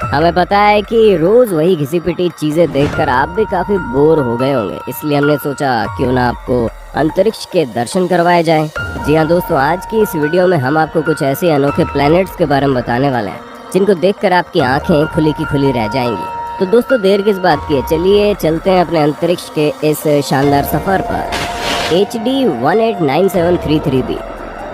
हमें पता है कि रोज वही घिसी पिटी चीजें देखकर आप भी काफी बोर हो गए होंगे, इसलिए हमने सोचा क्यों ना आपको अंतरिक्ष के दर्शन करवाए जाएं। जी हाँ दोस्तों, आज की इस वीडियो में हम आपको कुछ ऐसे अनोखे प्लैनेट्स के बारे में बताने वाले हैं जिनको देखकर आपकी आंखें खुली की खुली रह जाएंगी। तो दोस्तों देर किस बात की है, चलिए चलते हैं अपने अंतरिक्ष के इस शानदार सफर पर। HD 189733b।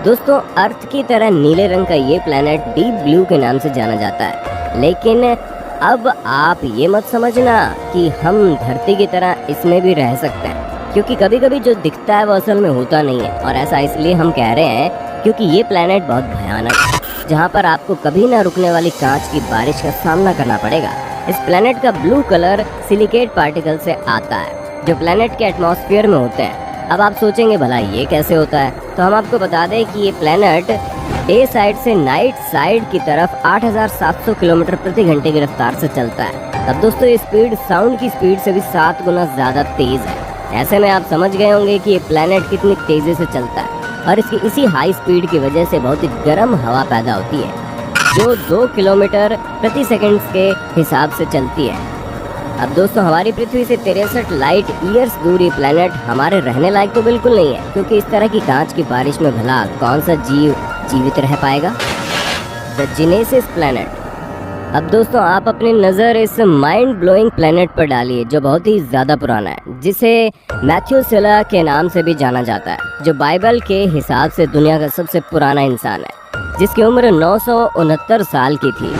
दोस्तों अर्थ की तरह नीले रंग का ये प्लैनेट डीप ब्लू के नाम से जाना जाता है, लेकिन अब आप ये मत समझना कि हम धरती की तरह इसमें भी रह सकते हैं, क्योंकि कभी कभी जो दिखता है वो असल में होता नहीं है। और ऐसा इसलिए हम कह रहे हैं क्योंकि ये प्लैनेट बहुत भयानक है, जहाँ पर आपको कभी ना रुकने वाली कांच की बारिश का सामना करना पड़ेगा। इस प्लैनेट का ब्लू कलर सिलिकेट पार्टिकल से आता है जो प्लैनेट के एटमॉस्फेयर में होते हैं। अब आप सोचेंगे भला ये कैसे होता है, तो हम आपको बता दें कि ये प्लैनेट डे साइड से नाइट साइड की तरफ 8700 किलोमीटर प्रति घंटे की रफ्तार से चलता है। अब दोस्तों ये स्पीड साउंड की स्पीड से भी 7 गुना ज्यादा तेज है। ऐसे में आप समझ गए होंगे कि ये प्लैनेट कितनी तेजी से चलता है, और इसकी इसी हाई स्पीड की वजह से बहुत ही गर्म हवा पैदा होती है जो 2 किलोमीटर प्रति सेकंड के हिसाब से चलती है। अब दोस्तों हमारी पृथ्वी से 63 लाइट ईयर्स दूर ये प्लैनेट हमारे रहने लायक तो बिल्कुल नहीं है, क्योंकि इस तरह की कांच की बारिश में भला कौन सा जीव जीवित रह पाएगा। The genesis planet. अब दोस्तों आप अपनी नज़र इस माइंड ब्लोइंग प्लैनेट पर डालिए जो बहुत ही ज़्यादा पुराना है, जिसे मैथ्यूसेला के नाम से भी जाना जाता है, जो बाइबल के हिसाब से दुनिया का सबसे पुराना इंसान है, जिसकी उम्र 969 साल की थी।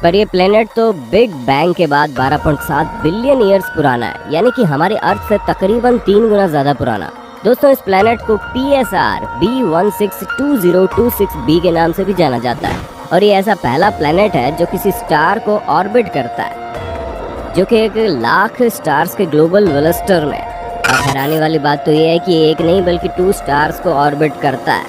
पर ये प्लेनेट तो बिग बैंग के बाद 12.7 बिलियन ईयर्स पुराना है, यानी कि हमारे अर्थ से तकरीबन 3 गुना ज्यादा पुराना। दोस्तों इस प्लेनेट को PSR B162026b के नाम से भी जाना जाता है, और ये ऐसा पहला प्लेनेट है जो किसी स्टार को ऑर्बिट करता है, जो कि 1 लाख स्टार्स के ग्लोबल वेलोसिटी में। और हैरानी वाली बात तो ये है कि एक नहीं बल्कि 2 स्टार्स को ऑर्बिट करता है,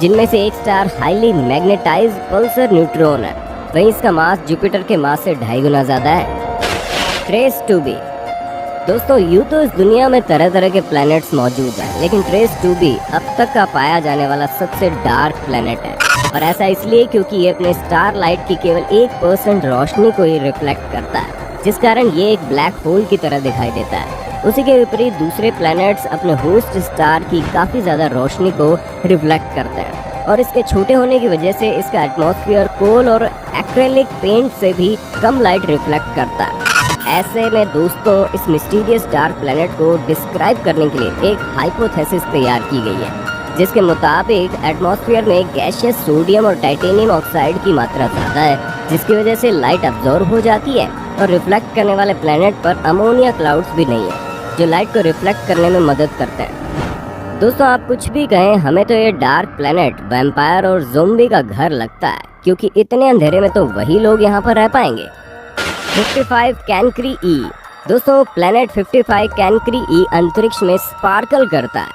जिनमें से एक star highly magnetised Pulsar neutron है। वहीं इसका मास जुपिटर के मास से 2.5 गुना ज्यादा है। Trace 2b। दोस्तों यूँ तो इस दुनिया में तरह तरह के प्लैनेट्स मौजूद हैं, लेकिन ट्रेस 2b अब तक का पाया जाने वाला सबसे डार्क प्लैनेट है। और ऐसा इसलिए क्योंकि ये अपने स्टार लाइट की केवल 1% रोशनी को ही रिफ्लेक्ट करता है, जिस कारण ये एक ब्लैक होल की तरह दिखाई देता है। उसी के विपरीत दूसरे प्लैनेट्स अपने होस्ट स्टार की काफी ज्यादा रोशनी को रिफ्लेक्ट करते हैं, और इसके छोटे होने की वजह से इसका एटमॉस्फेयर कोल और एक्रेलिक पेंट से भी कम लाइट रिफ्लेक्ट करता है। ऐसे में दोस्तों इस मिस्टीरियस डार्क प्लैनेट को डिस्क्राइब करने के लिए एक हाइपोथेसिस तैयार की गई है, जिसके मुताबिक एटमॉस्फेयर में गैसियस सोडियम और टाइटेनियम ऑक्साइड की मात्रा ज़्यादा है, जिसकी वजह से लाइट अब्जॉर्ब हो जाती है। और रिफ्लेक्ट करने वाले प्लैनेट पर अमोनिया क्लाउड्स भी नहीं है जो लाइट को रिफ्लेक्ट करने में मदद करते हैं। दोस्तों आप कुछ भी कहें, हमें तो ये डार्क प्लैनेट वैम्पायर और ज़ोंबी का घर लगता है, क्योंकि इतने अंधेरे में तो वही लोग यहाँ पर रह पाएंगे। 55 कैनक्री ई। दोस्तों प्लैनेट 55 कैनक्री ई अंतरिक्ष में स्पार्कल करता है,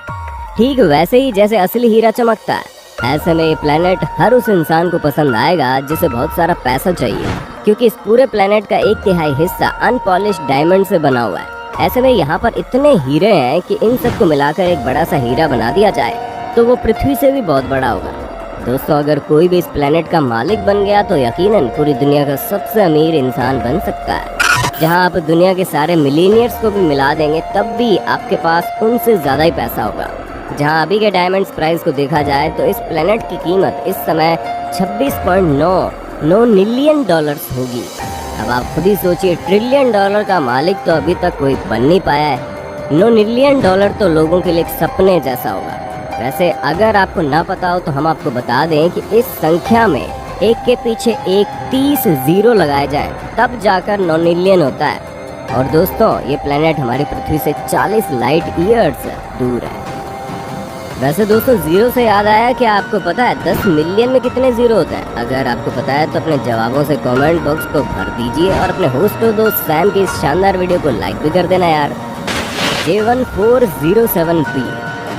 ठीक वैसे ही जैसे असली हीरा चमकता है। ऐसे में ये प्लैनेट हर उस इंसान को पसंद आएगा जिसे बहुत सारा पैसा चाहिए, क्योंकि इस पूरे प्लैनेट का 1/3 हिस्सा अनपॉलिश्ड डायमंड से बना हुआ है। ऐसे में यहाँ पर इतने हीरे हैं कि इन सबको मिलाकर एक बड़ा सा हीरा बना दिया जाए तो वो पृथ्वी से भी बहुत बड़ा होगा। दोस्तों अगर कोई भी इस प्लैनेट का मालिक बन गया तो यकीनन पूरी दुनिया का सबसे अमीर इंसान बन सकता है। जहाँ आप दुनिया के सारे मिलीनियर्स को भी मिला देंगे तब भी आपके पास उनसे ज़्यादा ही पैसा होगा। जहाँ अभी के डायमंड्स प्राइस को देखा जाए तो इस प्लैनेट की कीमत इस समय 26.9 मिलियन डॉलर्स होगी। अब आप खुद ही सोचिए, $1 ट्रिलियन का मालिक तो अभी तक कोई बन नहीं पाया है। $9 मिलियन तो लोगों के लिए एक सपने जैसा होगा। वैसे अगर आपको ना पता हो तो हम आपको बता दें कि इस संख्या में एक के पीछे एक 30 जीरो लगाए जाएं, तब जाकर 9 मिलियन होता है। और दोस्तों ये प्लेनेट हमारी पृथ्वी से 40 लाइट ईयर्स दूर है। वैसे दोस्तों जीरो से याद आया कि आपको पता है 10 मिलियन में कितने जीरो होते हैं? अगर आपको पता है तो अपने जवाबों से कमेंट बॉक्स को भर दीजिए, और अपने होस्ट और दोस्त सैम की इस शानदार वीडियो को लाइक भी कर देना यार। J1407b।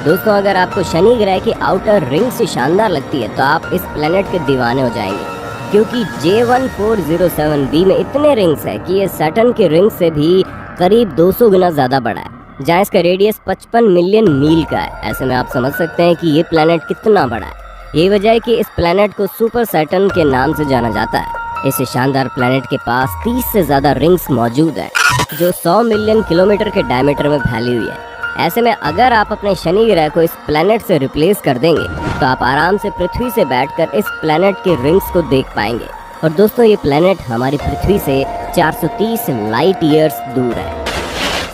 दोस्तों अगर आपको शनि ग्रह की आउटर रिंग से शानदार लगती है तो आप इस प्लेनेट के दीवाने हो जाएंगे, क्योंकि J1407b में इतने रिंग्स है कि ये सैटर्न के रिंग से भी करीब 200 गुना ज़्यादा बड़ा है, जहाँ इसका रेडियस 55 मिलियन मील का है। ऐसे में आप समझ सकते हैं कि ये प्लेनेट कितना बड़ा है। यही वजह है कि इस प्लेनेट को सुपर सैटर्न के नाम से जाना जाता है। इस शानदार प्लेनेट के पास 30 से ज्यादा रिंग्स मौजूद हैं जो 100 मिलियन किलोमीटर के डायमीटर में फैली हुई है। ऐसे में अगर आप अपने शनि ग्रह को इस प्लेनेट से रिप्लेस कर देंगे तो आप आराम से पृथ्वी से बैठकर इस प्लेनेट के रिंग्स को देख पाएंगे। और दोस्तों ये प्लेनेट हमारी पृथ्वी से 430 लाइट ईयर्स दूर है।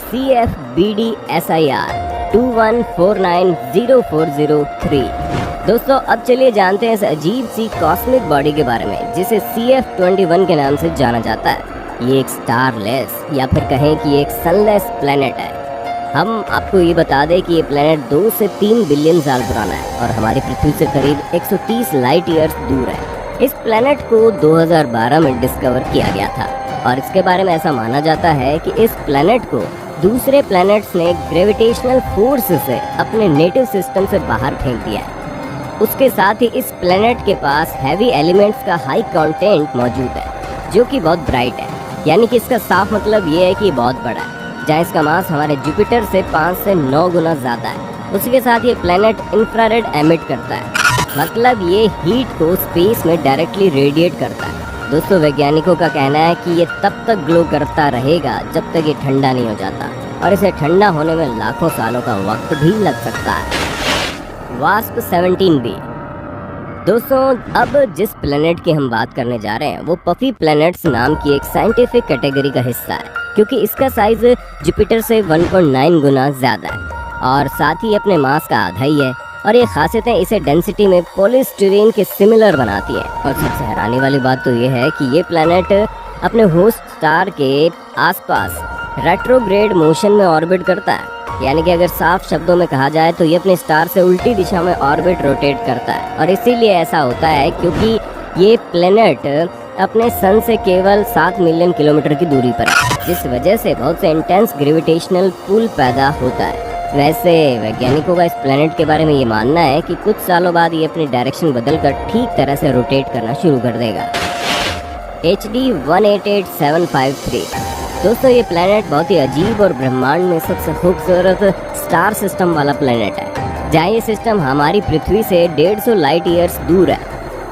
CFBD SIR 21490403। दोस्तों अब चलिए जानते हैं इस अजीब सी कॉस्मिक बॉडी के बारे में जिसे CF21 के नाम से जाना जाता है। ये एक स्टारलेस या फिर कहें कि एक सनलेस प्लेनेट है। हम आपको ये बता दें कि ये प्लेनेट 2 से 3 बिलियन साल पुराना है और हमारी पृथ्वी से करीब 130 लाइट ईयर्स दूर है। इस प्लेनेट को 2012 में डिस्कवर किया गया था और इसके बारे में ऐसा माना जाता है कि इस प्लेनेट को दूसरे प्लैनेट्स ने ग्रेविटेशनल फोर्स से अपने नेटिव सिस्टम से बाहर फेंक दिया है। उसके साथ ही इस प्लेनेट के पास हैवी एलिमेंट्स का हाई कंटेंट मौजूद है जो कि बहुत ब्राइट है, यानी कि इसका साफ मतलब ये है कि बहुत बड़ा है। जहाँ इसका मास हमारे जुपिटर से 5 से 9 गुना ज़्यादा है। उसके साथ ये प्लेनेट इंफ्रारेड एमिट करता है, मतलब ये हीट को स्पेस में डायरेक्टली रेडिएट करता है। दोस्तों वैज्ञानिकों का कहना है कि ये तब तक ग्लो करता रहेगा जब तक ये ठंडा नहीं हो जाता और इसे ठंडा होने में लाखों सालों का वक्त भी लग सकता है। Wasp 17b। दोस्तों अब जिस प्लेनेट की हम बात करने जा रहे हैं वो पफी प्लैनेट्स नाम की एक साइंटिफिक कैटेगरी का हिस्सा है, क्योंकि इसका साइज जुपिटर से 1.9 गुना ज़्यादा है और साथ ही अपने मास का आधा ही है। और ये खासियतें इसे डेंसिटी में पॉलीस्टीरीन के सिमिलर बनाती है। और सबसे हैरानी वाली बात तो ये है कि ये प्लेनेट अपने होस्ट स्टार के आसपास रेट्रोग्रेड मोशन में ऑर्बिट करता है, यानी कि अगर साफ शब्दों में कहा जाए तो ये अपने स्टार से उल्टी दिशा में ऑर्बिट रोटेट करता है। और इसीलिए ऐसा होता है क्योंकि ये प्लेनेट अपने सन से केवल 7 मिलियन किलोमीटर की दूरी पर है, जिस वजह से बहुत से इंटेंस ग्रेविटेशनल पुल पैदा होता है। वैसे वैज्ञानिकों का इस प्लेनेट के बारे में ये मानना है कि कुछ सालों बाद ये अपनी डायरेक्शन बदलकर ठीक तरह से रोटेट करना शुरू कर देगा। HD 188753। दोस्तों ये प्लेनेट बहुत ही अजीब और ब्रह्मांड में सबसे खूबसूरत स्टार सिस्टम वाला प्लेनेट है, जहाँ ये सिस्टम हमारी पृथ्वी से 150 लाइट ईयर्स दूर है,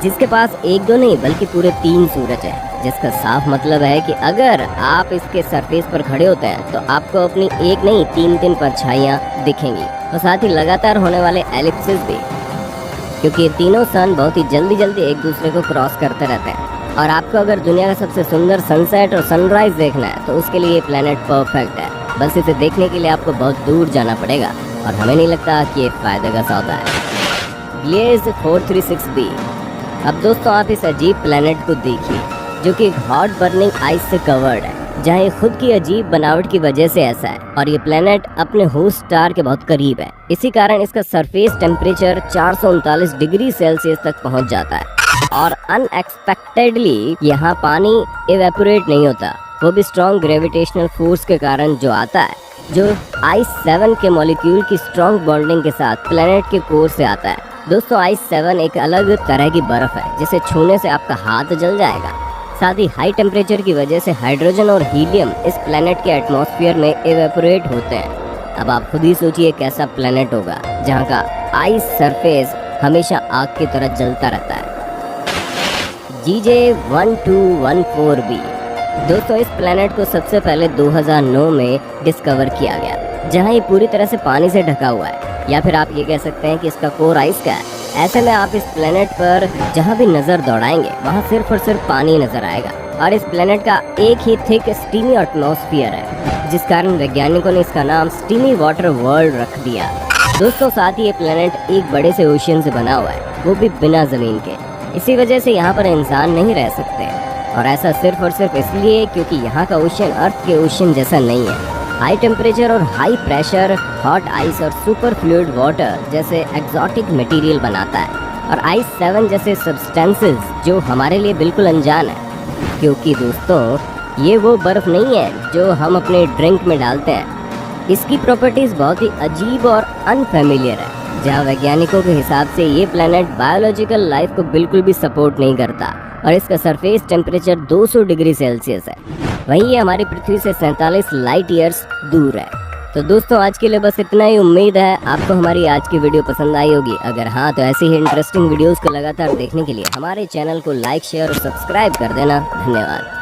जिसके पास एक दो नहीं बल्कि पूरे 3 सूरज है, जिसका साफ मतलब है कि अगर आप इसके सरफेस पर खड़े होते हैं तो आपको अपनी एक नहीं 3 परछाइयाँ दिखेंगी और साथ ही लगातार होने वाले एलिप्सिस भी, क्योंकि ये तीनों सन बहुत ही जल्दी एक दूसरे को क्रॉस करते रहते हैं। और आपको अगर दुनिया का सबसे सुंदर सनसेट और सनराइज देखना है तो उसके लिए ये प्लेनेट परफेक्ट है। बस इसे देखने के लिए आपको बहुत दूर जाना पड़ेगा और हमें नहीं लगता कि ये फायदे का सौदा है। Blaze 436b। अब दोस्तों आप इस अजीब प्लेनेट को देखिए जो कि हॉट बर्निंग आइस से कवर्ड है, जहाँ ये खुद की अजीब बनावट की वजह से ऐसा है। और ये प्लेनेट अपने होस्ट स्टार के बहुत करीब है, इसी कारण इसका सरफेस टेम्परेचर 439 डिग्री सेल्सियस तक पहुँच जाता है और अनएक्सपेक्टेडली यहाँ पानी इवेपोरेट नहीं होता, वो भी स्ट्रॉन्ग ग्रेविटेशनल फोर्स के कारण जो आता है, जो आइस 7 के मॉलिक्यूल की स्ट्रॉन्ग बॉन्डिंग के साथ प्लेनेट के कोर से आता है। दोस्तों आइस 7 एक अलग तरह की बर्फ है जिसे छूने से आपका हाथ जल जाएगा। साथ ही हाई टेम्परेचर की वजह से हाइड्रोजन और हीलियम इस प्लेनेट के एटमॉस्फेयर में इवेपोरेट होते हैं। अब आप खुद ही सोचिए कैसा प्लेनेट होगा जहाँ का आइस सरफेस हमेशा आग की तरह जलता रहता है। GJ 1214b। दोस्तों इस प्लेनेट को सबसे पहले 2009 में डिस्कवर किया गया, जहाँ ये पूरी तरह से पानी से ढका हुआ है, या फिर आप ये कह सकते हैं कि इसका कोर आइस का है। ऐसे में आप इस प्लेनेट पर जहाँ भी नज़र दौड़ाएंगे वहाँ सिर्फ और सिर्फ पानी नजर आएगा। और इस प्लेनेट का एक ही थिक स्टीमी एटमॉस्फेयर है, जिस कारण वैज्ञानिकों ने इसका नाम स्टीमी वाटर वर्ल्ड रख दिया। दोस्तों साथ ही ये प्लेनेट एक बड़े से ओशियन से बना हुआ है, वो भी बिना ज़मीन के। इसी वजह से यहाँ पर इंसान नहीं रह सकते, और ऐसा सिर्फ और सिर्फ इसलिए क्योंकि यहाँ का ओशियन अर्थ के ओशियन जैसा नहीं है। हाई टेम्परेचर और हाई प्रेशर हॉट आइस और सुपर फ्लूइड वाटर जैसे एक्सोटिक मटेरियल बनाता है, और आइस 7 जैसे सब्सटेंसेस जो हमारे लिए बिल्कुल अनजान है, क्योंकि दोस्तों ये वो बर्फ़ नहीं है जो हम अपने ड्रिंक में डालते हैं। इसकी प्रॉपर्टीज़ बहुत ही अजीब और अनफेमिलियर है, जहाँ वैज्ञानिकों के हिसाब से ये प्लेनेट बायोलॉजिकल लाइफ को बिल्कुल भी सपोर्ट नहीं करता, और इसका सरफेस टेम्परेचर 200 डिग्री सेल्सियस है। वहीं ये हमारी पृथ्वी से 47 लाइट ईयर्स दूर है। तो दोस्तों आज के लिए बस इतना ही। उम्मीद है आपको हमारी आज की वीडियो पसंद आई होगी। अगर हाँ तो ऐसी ही इंटरेस्टिंग वीडियोस को लगातार देखने के लिए हमारे चैनल को लाइक शेयर और सब्सक्राइब कर देना। धन्यवाद।